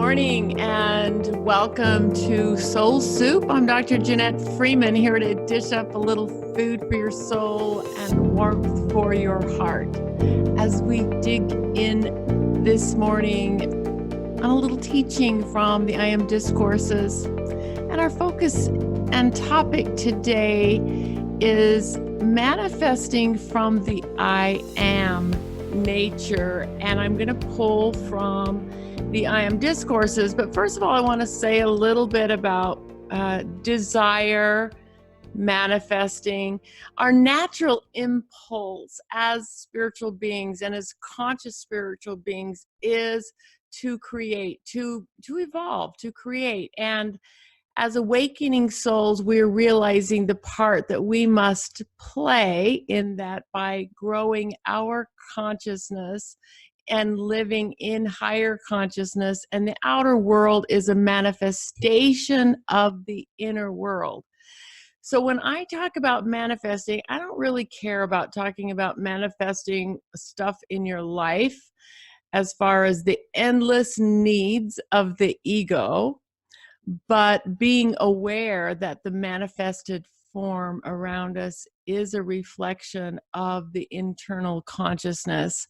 morning and welcome to Soul Soup. I'm Dr. Janette Freeman, here to dish up a little food for your soul and warmth for your heart as we dig in this morning on a little teaching from the I AM Discourses. And our focus and topic today is manifesting from the I am nature. And I'm going to pull from the I AM Discourses. But first of all, I want to say a little bit about desire, manifesting. Our natural impulse as spiritual beings and as conscious spiritual beings is to create, to evolve, to create. And as awakening souls, we're realizing the part that we must play in that by growing our consciousness and living in higher consciousness. And the outer world is a manifestation of the inner world. So when I talk about manifesting, I don't really care about talking about manifesting stuff in your life as far as the endless needs of the ego, but being aware that the manifested form around us is a reflection of the internal consciousness,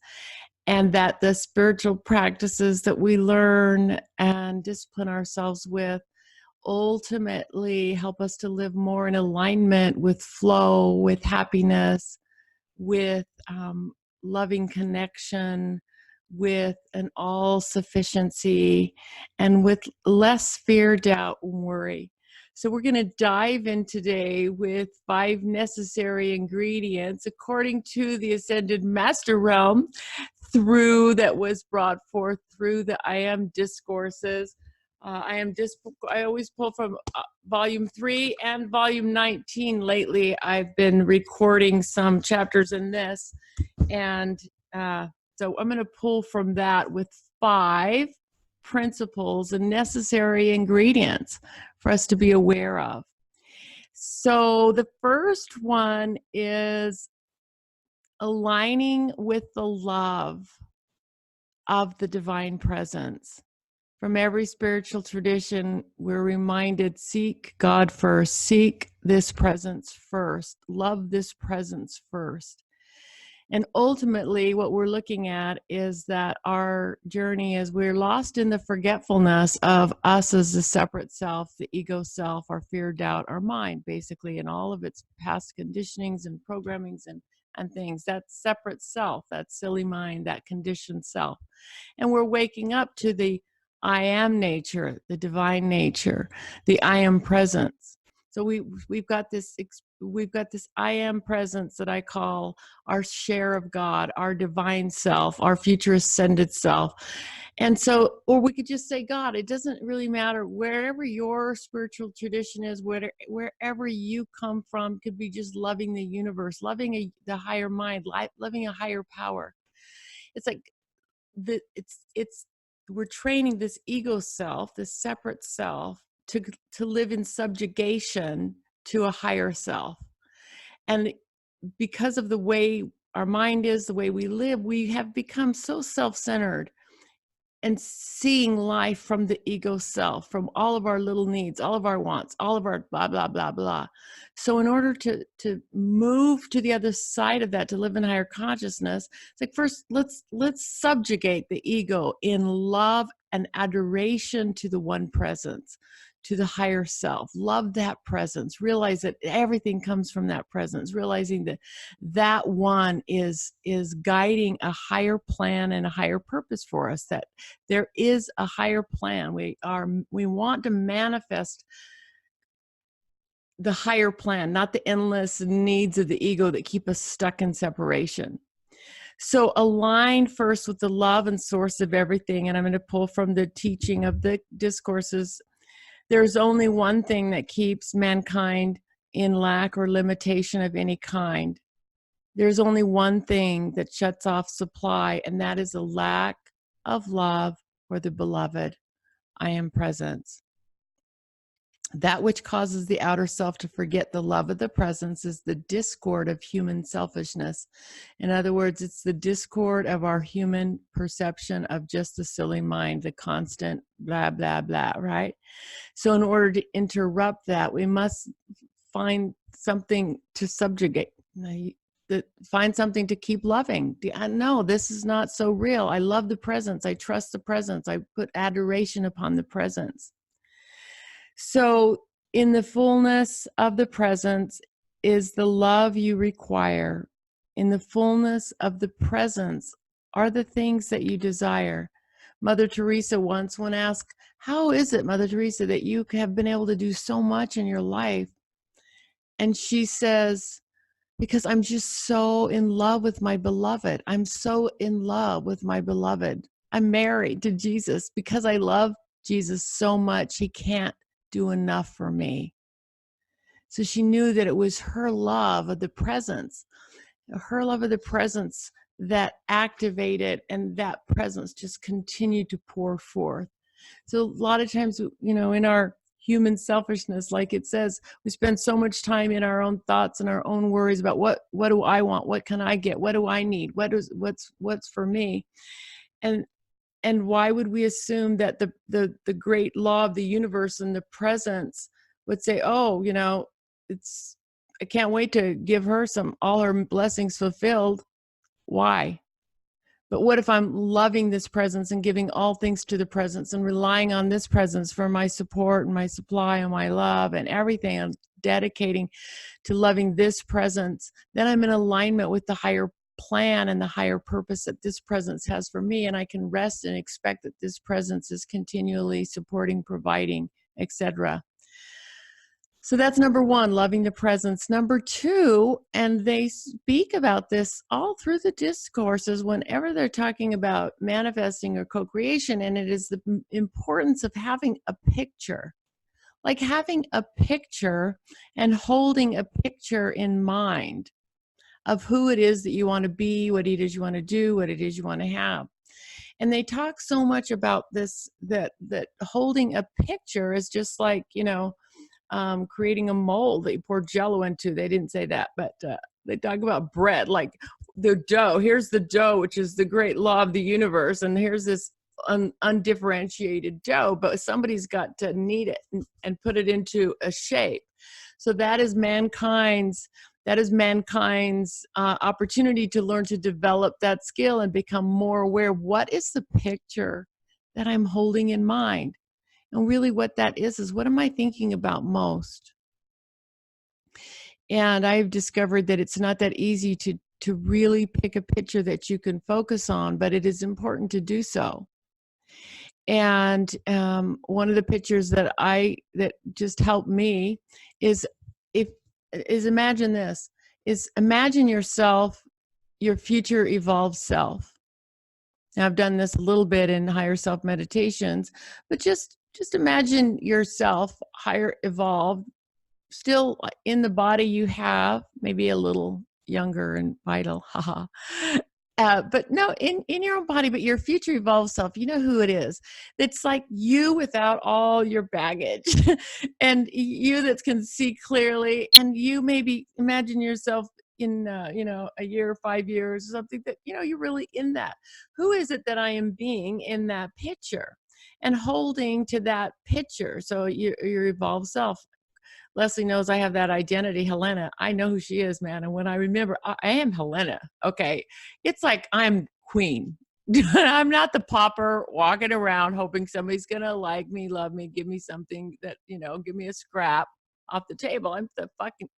and that the spiritual practices that we learn and discipline ourselves with ultimately help us to live more in alignment with flow, with happiness, with loving connection, with an all-sufficiency, and with less fear, doubt, and worry. So we're going to dive in today with 5 necessary ingredients according to the Ascended Master Realm that was brought forth through the I AM Discourses. I always pull from volume 3 and volume 19 lately. I've been recording some chapters in this, and so I'm going to pull from that with 5 principles and necessary ingredients for us to be aware of. So the first one is aligning with the love of the divine presence. From every spiritual tradition, we're reminded, seek God first, seek this presence first, love this presence first. And ultimately, what we're looking at is that our journey is we're lost in the forgetfulness of us as a separate self, the ego self, our fear, doubt, our mind, basically, and all of its past conditionings and programmings and things. That separate self, that silly mind, that conditioned self. And we're waking up to the I am nature, the divine nature, the I am presence. So we've got this I am presence that I call our share of God, our divine self, our future ascended self. And so, or we could just say God. It doesn't really matter wherever your spiritual tradition is, wherever you come from. Could be just loving the universe, loving the higher mind, loving a higher power. It's like we're training this ego self, this separate self, to live in subjugation to a higher self. And because of the way our mind is, the way we live, we have become so self-centered and seeing life from the ego self, from all of our little needs, all of our wants, all of our blah, blah, blah, blah. So in order to move to the other side of that, to live in higher consciousness, it's like, first, let's subjugate the ego in love and adoration to the one presence, to the higher self. Love that presence. Realize that everything comes from that presence. Realizing that that one is guiding a higher plan and a higher purpose for us. That there is a higher plan. We want to manifest the higher plan, not the endless needs of the ego that keep us stuck in separation. So align first with the love and source of everything. And I'm going to pull from the teaching of the discourses. There's only one thing that keeps mankind in lack or limitation of any kind. There's only one thing that shuts off supply, and that is a lack of love for the beloved. I am presence. That which causes the outer self to forget the love of the presence is the discord of human selfishness. In other words, it's the discord of our human perception of just the silly mind, the constant blah, blah, blah, right? So in order to interrupt that, we must find something to subjugate, find something to keep loving. No, this is not so real. I love the presence. I trust the presence. I put adoration upon the presence. So in the fullness of the presence is the love you require. In the fullness of the presence are the things that you desire. Mother Teresa once, when asked, how is it, Mother Teresa, that you have been able to do so much in your life? And she says, because I'm just so in love with my beloved. I'm so in love with my beloved. I'm married to Jesus because I love Jesus so much. He can't do enough for me. So she knew that it was her love of the presence that activated, and that presence just continued to pour forth. So a lot of times, in our human selfishness, like it says, we spend so much time in our own thoughts and our own worries about what do I want? What can I get? What do I need? What's for me? And why would we assume that the great law of the universe and the presence would say, oh, I can't wait to give her all her blessings fulfilled. Why? But what if I'm loving this presence and giving all things to the presence and relying on this presence for my support and my supply and my love and everything? I'm dedicating to loving this presence. Then I'm in alignment with the higher plan and the higher purpose that this presence has for me. And I can rest and expect that this presence is continually supporting, providing, etc. So that's number one, loving the presence. Number two, and they speak about this all through the discourses whenever they're talking about manifesting or co-creation, and it is the importance of having a picture. Like having a picture and holding a picture in mind of who it is that you want to be, what it is you want to do, what it is you want to have. And they talk so much about this, that holding a picture is just like, creating a mold that you pour Jello into. They didn't say that, but they talk about bread, like the dough. Here's the dough, which is the great law of the universe. And here's this undifferentiated dough, but somebody's got to knead it and put it into a shape. So that is mankind's opportunity to learn to develop that skill and become more aware. What is the picture that I'm holding in mind? And really what that is what am I thinking about most? And I've discovered that it's not that easy to really pick a picture that you can focus on, but it is important to do so. And one of the pictures that just helped me is imagine this, imagine yourself, your future evolved self. Now, I've done this a little bit in higher self meditations, but just imagine yourself higher evolved, still in the body you have, maybe a little younger and vital, haha. But no, in your own body, but your future evolved self, you know who it is. It's like you without all your baggage and you that can see clearly, and you maybe imagine yourself in, a year, 5 years, something that, you're really in that. Who is it that I am being in that picture? And holding to that picture. So your evolved self. Leslie knows I have that identity, Helena. I know who she is, man. And when I remember, I am Helena. Okay. It's like I'm queen. I'm not the pauper walking around hoping somebody's going to like me, love me, give me something that, give me a scrap off the table. I'm the fucking,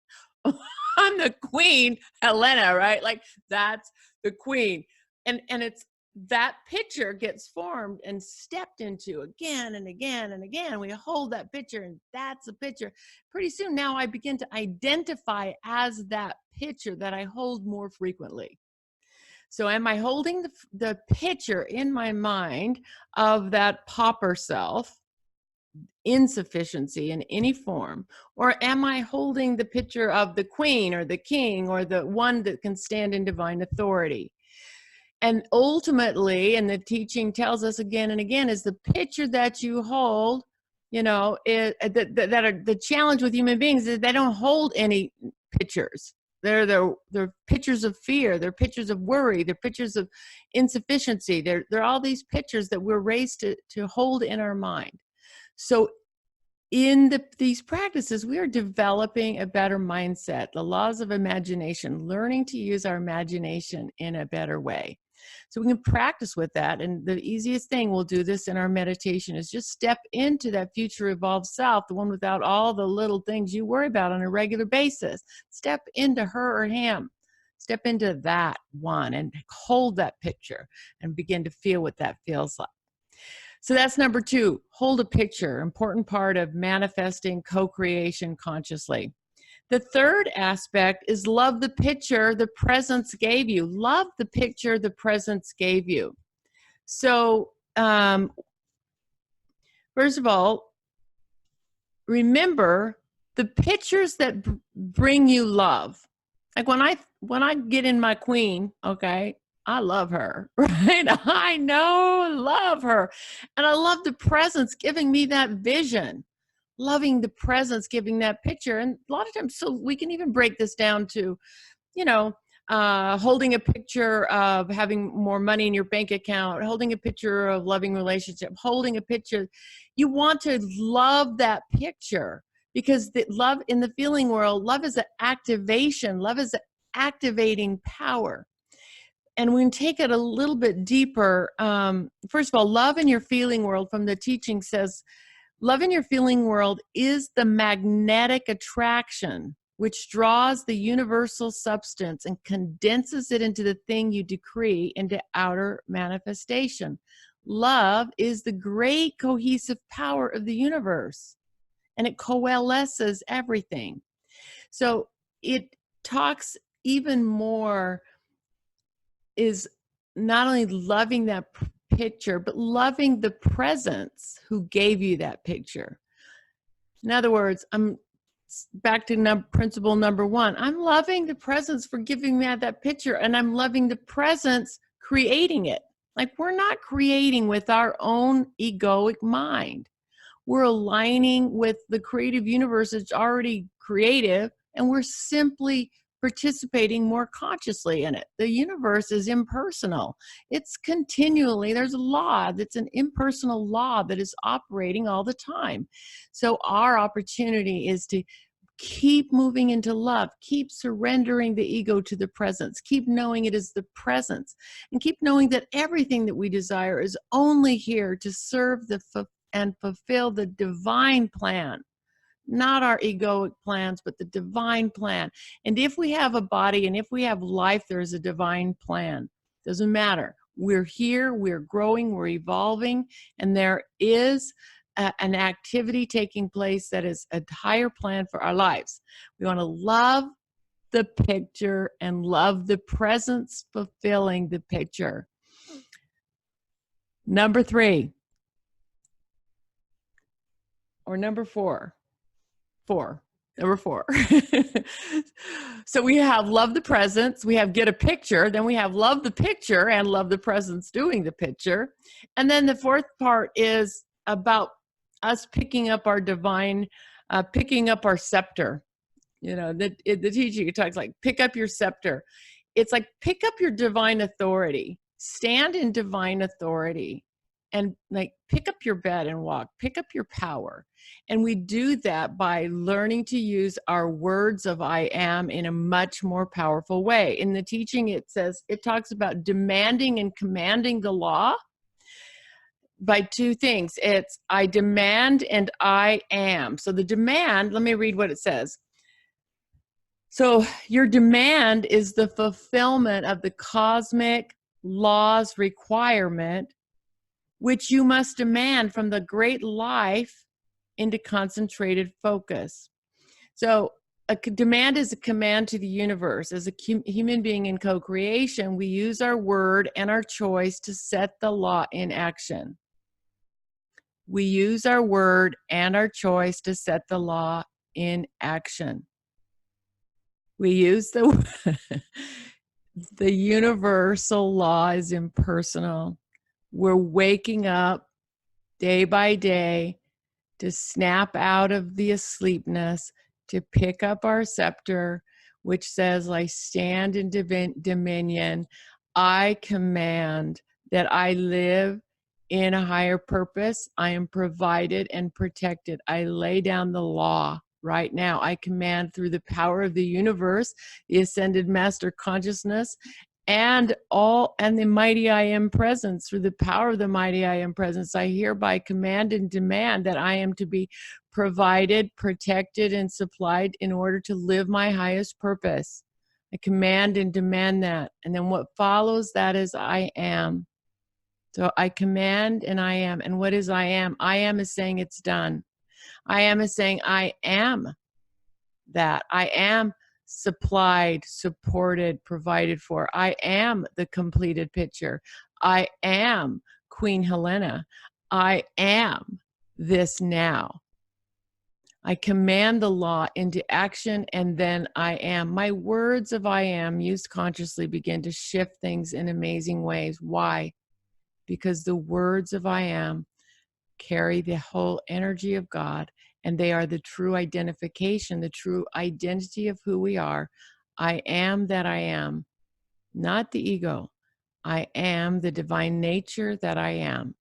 I'm the queen, Helena, right? Like that's the queen. And it's, that picture gets formed and stepped into again and again and again. We hold that picture, and that's a picture. Pretty soon now I begin to identify as that picture that I hold more frequently. So am I holding the picture in my mind of that pauper self, insufficiency in any form, or am I holding the picture of the queen or the king or the one that can stand in divine authority? And ultimately, and the teaching tells us again and again, is the picture that you hold, that are the challenge with human beings is they don't hold any pictures. They're pictures of fear. They're pictures of worry. They're pictures of insufficiency. They're all these pictures that we're raised to hold in our mind. So in these practices, we are developing a better mindset, the laws of imagination, learning to use our imagination in a better way. So we can practice with that. And the easiest thing, we'll do this in our meditation, is just step into that future evolved self, the one without all the little things you worry about on a regular basis. Step into her or him. Step into that one and hold that picture and begin to feel what that feels like. So that's number 2, hold a picture, important part of manifesting co-creation consciously. The third aspect is love the picture the presence gave you. Love the picture the presence gave you. So, first of all, remember the pictures that bring you love. Like when I get in my queen, okay, I love her, right? I love her. And I love the presence giving me that vision, loving the presence giving that picture. And a lot of times, so we can even break this down to, holding a picture of having more money in your bank account, holding a picture of loving relationship, holding a picture. You want to love that picture because the love in the feeling world, love is an activation. Love is activating power. And we can take it a little bit deeper. First of all, love in your feeling world from the teaching says, love in your feeling world is the magnetic attraction which draws the universal substance and condenses it into the thing you decree into outer manifestation. Love is the great cohesive power of the universe, and it coalesces everything. So it talks even more, is not only loving that picture, but loving the presence who gave you that picture. In other words, I'm back to principle number 1. I'm loving the presence for giving me that picture, and I'm loving the presence creating it. Like, we're not creating with our own egoic mind. We're aligning with the creative universe that's already creative, and we're simply participating more consciously in it. The universe is impersonal. It's continually, there's a law that's an impersonal law that is operating all the time. So our opportunity is to keep moving into love, keep surrendering the ego to the presence, keep knowing it is the presence, and keep knowing that everything that we desire is only here to serve and fulfill the divine plan. Not our egoic plans, but the divine plan. And if we have a body and if we have life, there is a divine plan. Doesn't matter. We're here, we're growing, we're evolving, and there is an activity taking place that is a higher plan for our lives. We want to love the picture and love the presence fulfilling the picture. Number 3, or number 4. Number 4. So we have love the presence, we have get a picture, then we have love the picture and love the presence doing the picture. And then the 4th part is about us picking up our divine, picking up our scepter. The teaching, it talks like pick up your scepter. It's like pick up your divine authority, stand in divine authority, and like pick up your bed and walk, pick up your power. And we do that by learning to use our words of I am in a much more powerful way. In the teaching, it talks about demanding and commanding the law by 2 things. It's I demand and I am. So the demand, let me read what it says. So your demand is the fulfillment of the cosmic law's requirement, which you must demand from the great life into concentrated focus. So a demand is a command to the universe. As a human being in co-creation, we use our word and our choice to set the law in action. We use our word and our choice to set the law in action. We use the universal law is impersonal. We're waking up day by day to snap out of the asleepness, to pick up our scepter, which says, I stand in dominion. I command that I live in a higher purpose. I am provided and protected. I lay down the law right now. I command through the power of the universe, the ascended master consciousness, and the mighty I am presence. Through the power of the mighty I am presence, I hereby command and demand that I am to be provided, protected, and supplied in order to live my highest purpose. I command and demand that. And then what follows that is I am. So I command and I am. And what is I am? I am is saying it's done. I am is saying I am that. I am supplied, supported, provided for. I am the completed picture. I am Queen Helena. I am this now. I command the law into action, and then I am. My words of I am used consciously begin to shift things in amazing ways. Why? Because the words of I am carry the whole energy of God, and they are the true identification, the true identity of who we are. I am that I am, not the ego. I am the divine nature that I am.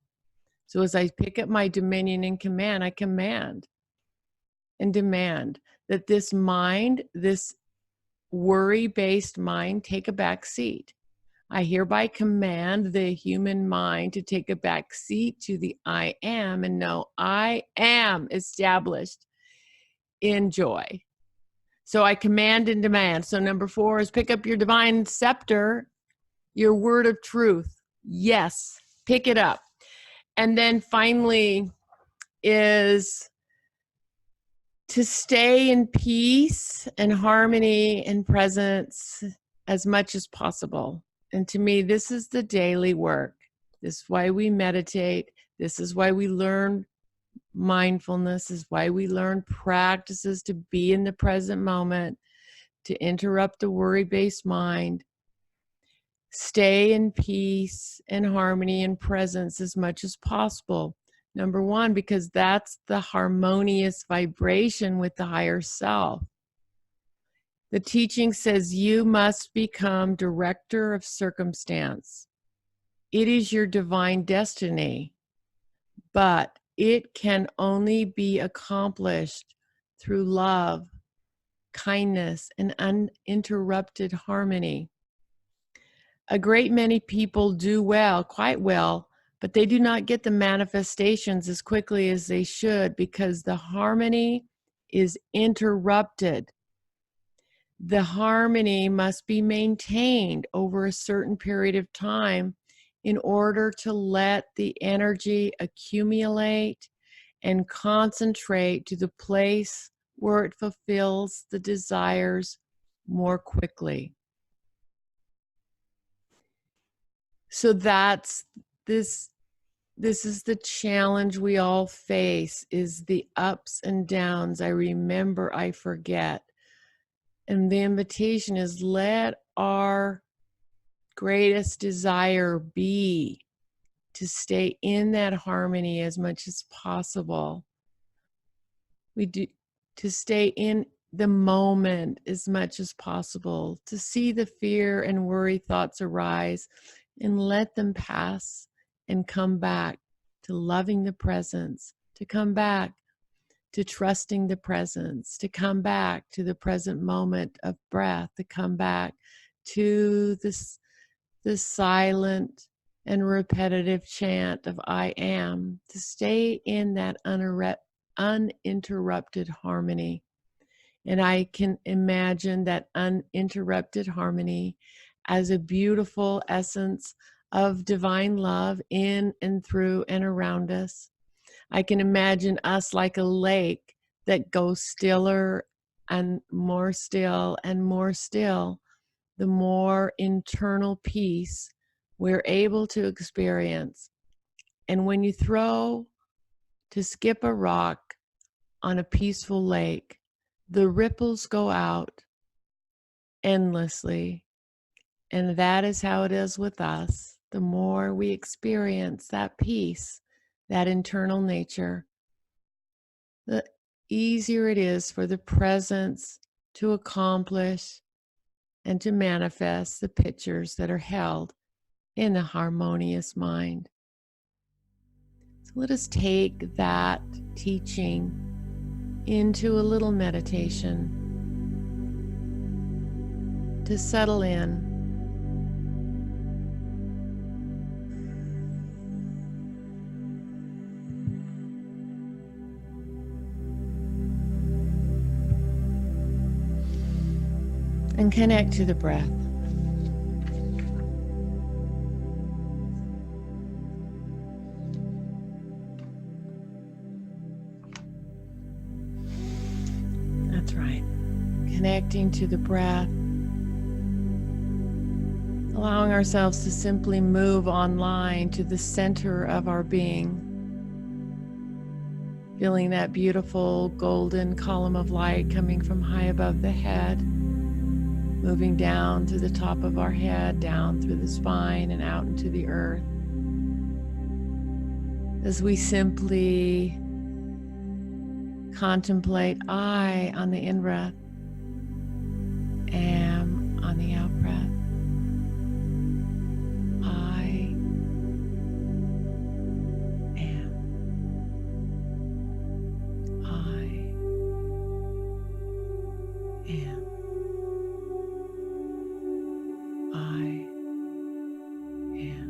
So as I pick up my dominion and command, I command and demand that this mind, this worry-based mind, take a back seat. I hereby command the human mind to take a back seat to the I am and know I am established in joy. So I command and demand. So number 4 is pick up your divine scepter, your word of truth. Yes, pick it up. And then finally is to stay in peace and harmony and presence as much as possible. And to me, this is the daily work. This is why we meditate. This is why we learn mindfulness. This is why we learn practices to be in the present moment, to interrupt the worry-based mind. Stay in peace and harmony and presence as much as possible. Number 1, because that's the harmonious vibration with the higher self. The teaching says you must become director of circumstance. It is your divine destiny, but it can only be accomplished through love, kindness, and uninterrupted harmony. A great many people do well, quite well, but they do not get the manifestations as quickly as they should because the harmony is interrupted. The harmony must be maintained over a certain period of time in order to let the energy accumulate and concentrate to the place where it fulfills the desires more quickly. So that's this is the challenge we all face, is the ups and downs. I remember, I forget. And the invitation is, let our greatest desire be to stay in that harmony as much as possible. We do to stay in the moment as much as possible, to see the fear and worry thoughts arise and let them pass and come back to loving the presence, to come back to trusting the presence, to come back to the present moment of breath, to come back to this silent and repetitive chant of I am, to stay in that uninterrupted harmony. And I can imagine that uninterrupted harmony as a beautiful essence of divine love in and through and around us. I can imagine us like a lake that goes stiller and more still and more still, the more internal peace we're able to experience. And when you throw to skip a rock on a peaceful lake, the ripples go out endlessly. And that is how it is with us. The more we experience that peace, that internal nature, the easier it is for the presence to accomplish and to manifest the pictures that are held in a harmonious mind. So let us take that teaching into a little meditation to settle in. And connect to the breath. That's right. Connecting to the breath. Allowing ourselves to simply move online to the center of our being. Feeling that beautiful golden column of light coming from high above the head. Moving down through the top of our head, down through the spine and out into the earth. As we simply contemplate I on the in-breath, am on the out-breath. I am. I am.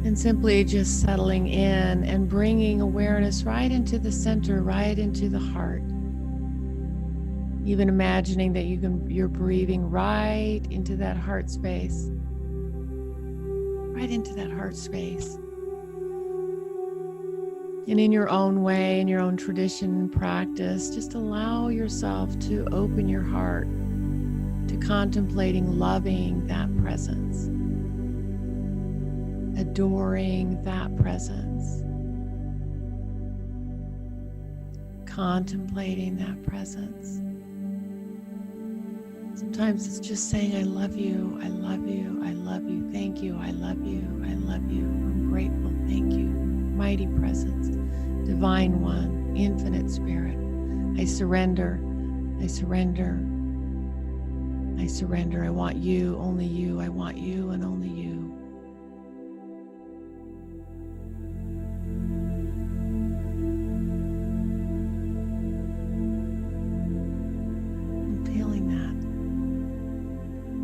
And simply just settling in and bringing awareness right into the center, right into the heart. Even imagining that you're breathing right into that heart space. Right into that heart space. And in your own way, in your own tradition and practice, just allow yourself to open your heart to contemplating, loving that presence. Adoring that presence, contemplating that presence. Sometimes it's just saying, I love you, I love you, I love you, thank you, I love you, I love you, I'm grateful, thank you, mighty presence, divine one, infinite spirit. I surrender, I surrender, I surrender. I want you, only you, I want you and only you.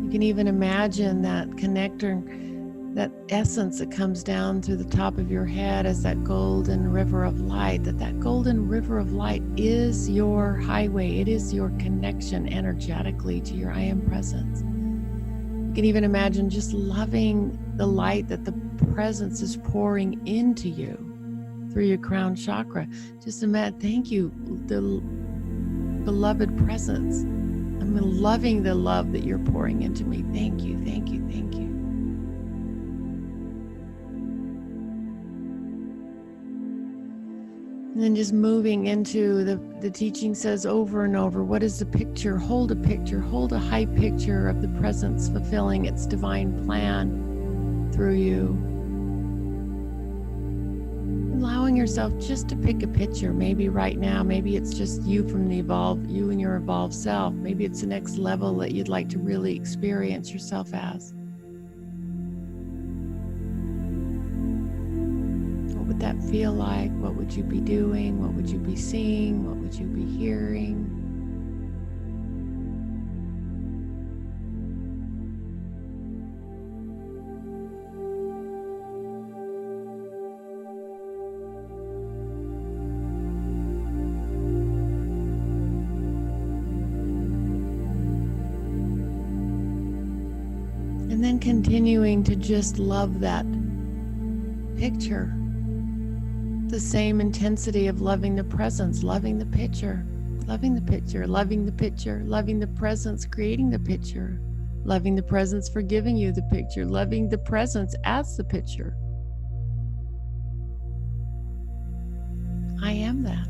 You can even imagine that connector, that essence that comes down through the top of your head as that golden river of light, that golden river of light is your highway. It is your connection energetically to your I am presence. You can even imagine just loving the light that the presence is pouring into you through your crown chakra. Just imagine, thank you, the beloved presence. I'm loving the love that you're pouring into me. Thank you, thank you, thank you. And then just moving into the teaching says over and over, what is the picture? Hold a high picture of the presence fulfilling its divine plan through you. Allowing yourself just to pick a picture, maybe right now, maybe it's just you from the you and your evolved self. Maybe it's the next level that you'd like to really experience yourself as. What would that feel like? What would you be doing? What would you be seeing? What would you be hearing? And then continuing to just love that picture. The same intensity of loving the presence, loving the picture, loving the picture, loving the picture, loving the presence, creating the picture, loving the presence for giving you the picture, loving the presence as the picture. I am that.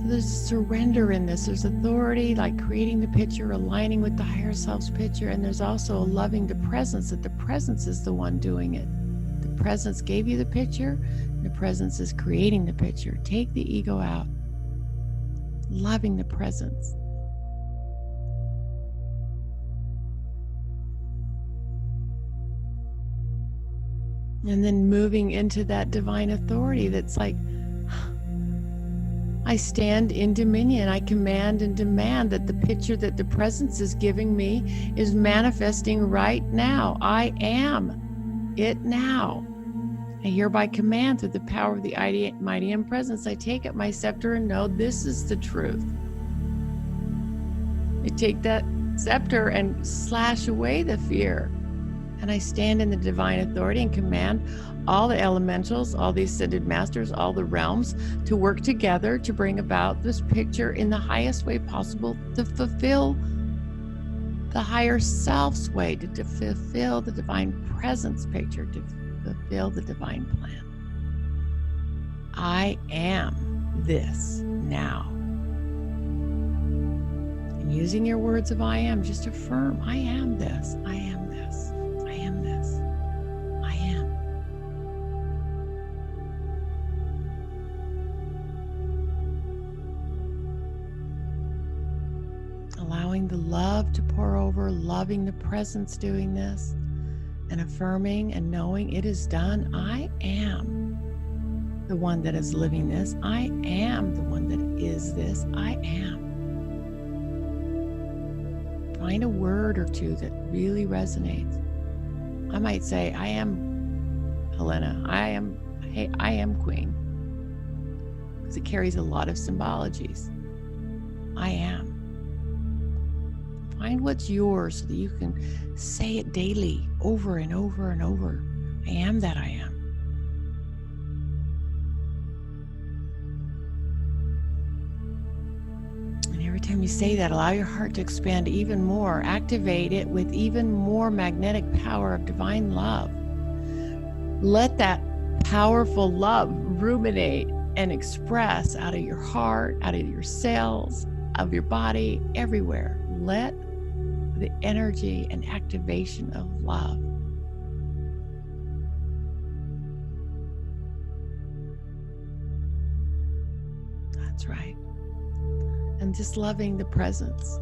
There's surrender in this. There's authority, like creating the picture, aligning with the higher self's picture. And there's also a loving the presence, that the presence is the one doing it. The presence gave you the picture. The presence is creating the picture. Take the ego out. Loving the presence. And then moving into that divine authority that's like, I stand in dominion. I command and demand that the picture that the presence is giving me is manifesting right now. I am it now. I hereby command through the power of the mighty and presence. I take up my scepter and know this is the truth. I take that scepter and slash away the fear. And I stand in the divine authority and command all the elementals, all the ascended masters, all the realms to work together to bring about this picture in the highest way possible, to fulfill the higher self's way, to fulfill the divine presence picture, to fulfill the divine plan. I am this now. And using your words of I am, just affirm, I am this, I am this, I am this, I am. Allowing the love to pour over, loving the presence doing this, and affirming and knowing it is done. I am the one that is living this. I am the one that is this. I am. Find a word or two that really resonates. I might say, I am Helena. I am Queen. Because it carries a lot of symbologies. I am. Find what's yours so that you can say it daily, over and over and over. I am that I am. And every time you say that, allow your heart to expand even more. Activate it with even more magnetic power of divine love. Let that powerful love ruminate and express out of your heart, out of your cells, of your body, everywhere. Let the energy and activation of love. That's right. And just loving the presence.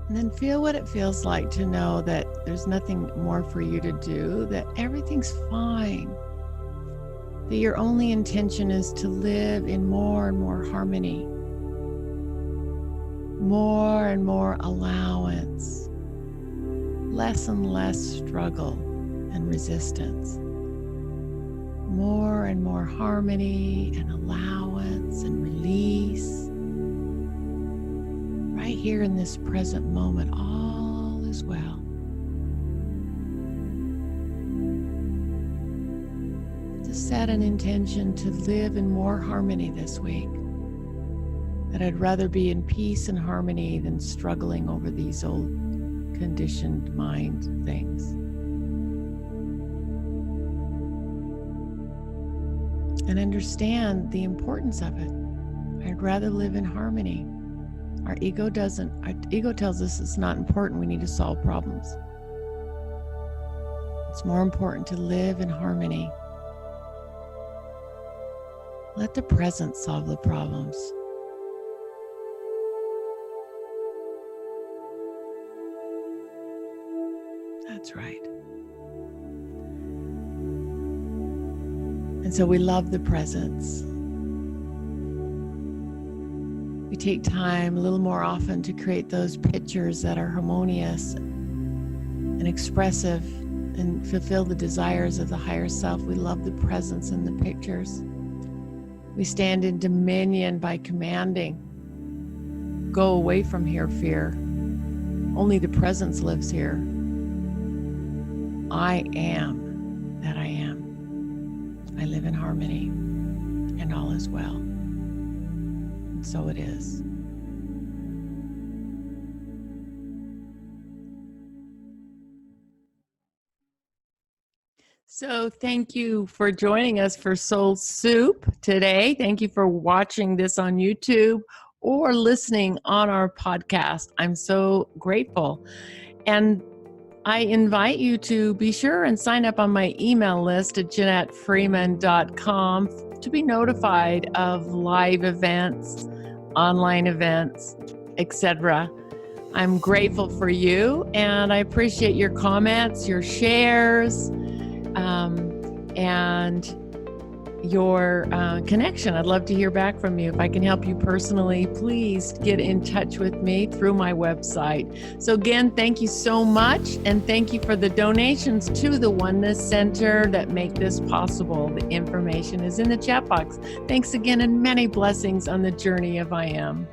And then feel what it feels like to know that there's nothing more for you to do, that everything's fine. That your only intention is to live in more and more harmony, more and more allowance, less and less struggle and resistance, more and more harmony and allowance and release. Right here in this present moment, all is well. Set an intention to live in more harmony this week. That I'd rather be in peace and harmony than struggling over these old conditioned mind things. And understand the importance of it. I'd rather live in harmony. Our ego tells us it's not important, we need to solve problems. It's more important to live in harmony. Let the present solve the problems. That's right. And so we love the presence. We take time a little more often to create those pictures that are harmonious and expressive and fulfill the desires of the higher self. We love the presence in the pictures. We stand in dominion by commanding, go away from here, fear. Only the presence lives here. I am that I am. I live in harmony, and all is well. And so it is. So, thank you for joining us for Soul Soup today. Thank you for watching this on YouTube or listening on our podcast. I'm so grateful. And I invite you to be sure and sign up on my email list at JanetteFreeman.com to be notified of live events, online events, etc. I'm grateful for you, and I appreciate your comments, your shares, and your connection. I'd love to hear back from you. If I can help you personally, please get in touch with me through my website. So again, thank you so much, and thank you for the donations to the Oneness Center that make this possible. The information is in the chat box. Thanks again, and many blessings on the journey of I Am.